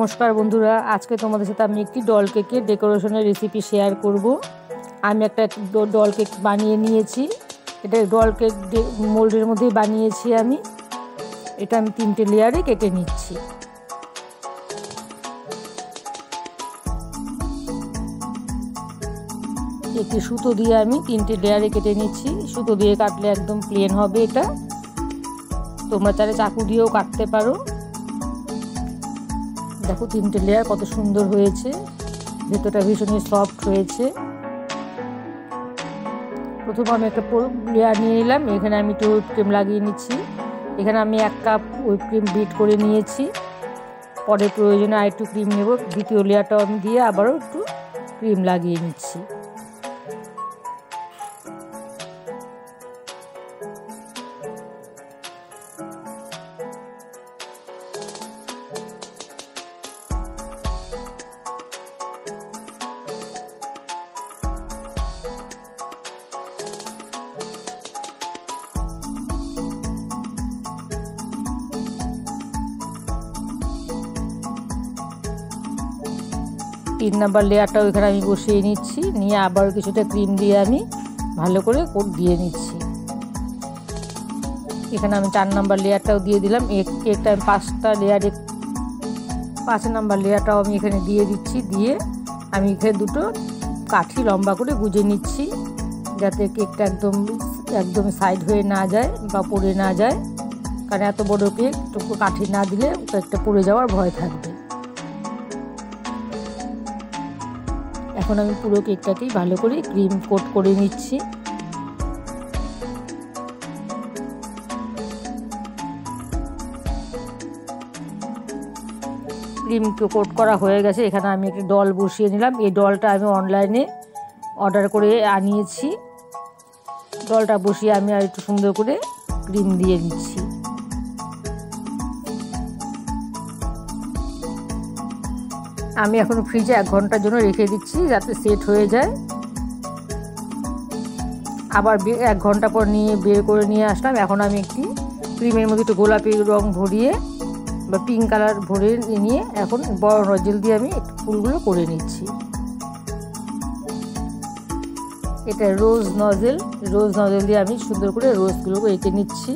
নমস্কার বন্ধুরা, আজকে তোমাদের সাথে আমি একটি ডল কেকের ডেকোরেশনের রেসিপি শেয়ার করব। আমি একটা ডল কেক বানিয়ে নিয়েছি। এটা ডল কেক মোল্ডের মধ্যে বানিয়েছি আমি। এটা আমি 3টে লেয়ারে কেটে নিচ্ছি। একটি সুতো দিয়ে আমি 3টে লেয়ারে কেটে নিচ্ছি। সুতো দিয়ে কাটলে একদম প্লেন হবে এটা। তোমরা চাইলে চাকু দিয়েও কাটতে পারো। দেখো 3টে লেয়ার কত সুন্দর হয়েছে, ভেতরটা ভীষণই সফট হয়েছে। প্রথমে আমি একটা লেয়ার নিয়ে নিলাম। এখানে আমি একটু হুইপ ক্রিম লাগিয়ে নিচ্ছি। এখানে আমি 1 কাপ হুইপ ক্রিম বিট করে নিয়েছি। পরে প্রয়োজনে আর একটু ক্রিম নেব। দ্বিতীয় লেয়ারটাও আমি দিয়ে আবারও একটু ক্রিম লাগিয়ে নিচ্ছি। তিন নাম্বার লেয়ারটাও এখানে আমি বসিয়ে নিচ্ছি। নিয়ে আবার কিছুটা ক্রিম দিয়ে আমি ভালো করে কোট দিয়ে নিচ্ছি। এখানে আমি 4 নাম্বার লেয়ারটাও দিয়ে দিলাম। কেকটা আমি 5টা লেয়ারে 5 নাম্বার লেয়ারটাও আমি এখানে দিয়ে দিচ্ছি। দিয়ে আমি এখানে দুটো কাঠি লম্বা করে গুজে নিচ্ছি, যাতে কেকটা একদম সাইড হয়ে না যায় বা পড়ে না যায়। কারণ এত বড় কেক একটু কাঠি না দিলে কেকটা পড়ে যাওয়ার ভয় থাকবে। এখন আমি পুরো কেকটাকেই ভালো করে ক্রিম কোট করে নিচ্ছি। ক্রিম কোট করা হয়ে গেছে। এখানে আমি একটি ডল বসিয়ে নিলাম। এই ডলটা আমি অনলাইনে অর্ডার করে আনিয়েছি। ডলটা বসিয়ে আমি আর একটু সুন্দর করে ক্রিম দিয়ে নিচ্ছি। আমি এখন ফ্রিজে 1 ঘন্টার জন্য রেখে দিচ্ছি, যাতে সেট হয়ে যায়। আবার 1 ঘন্টা পর বের করে নিয়ে আসলাম। এখন আমি একটি ক্রিমের মধ্যে একটু গোলাপি রং ভরিয়ে বা পিঙ্ক কালার ভরে নিয়ে এখন বড় নজল দিয়ে আমি একটু ফুলগুলো করে নিচ্ছি। এটা রোজ নজেল দিয়ে আমি সুন্দর করে রোজগুলো এঁকে নিচ্ছি।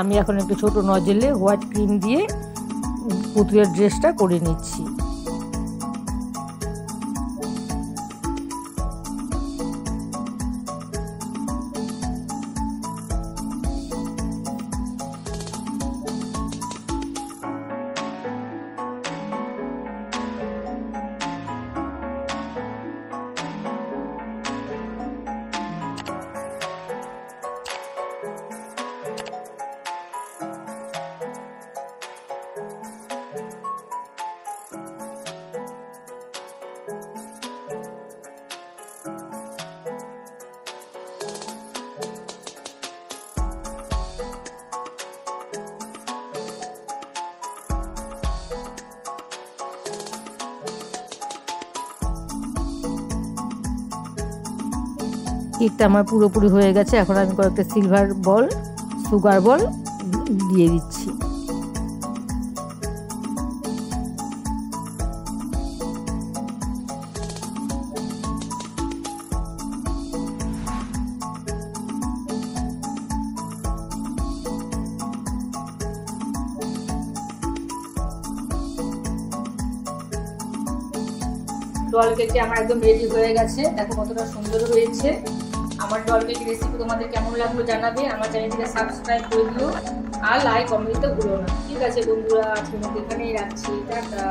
আমি এখন একটু ছোট নজলে হোয়াইট ক্রিম দিয়ে পুতুলের ড্রেসটা করে নিচ্ছি। কেকটা আমার পুরোপুরি হয়ে গেছে। এখন আমি কয়েকটা সুগার বল দিয়ে দিচ্ছি। ডল কেকটি আমার একদম রেডি হয়ে গেছে। দেখো কতটা সুন্দর হয়েছে। আমার ডল কেক রেসিপি তোমাদের কেমন লাগলো জানাবে। আমার চ্যানেলটিকে সাবস্ক্রাইব করে দিও আর লাইক কমেন্ট দিতে ভুলো না। ঠিক আছে বন্ধুরা, আজকের মতো এখানেই রাখছি। টাটা।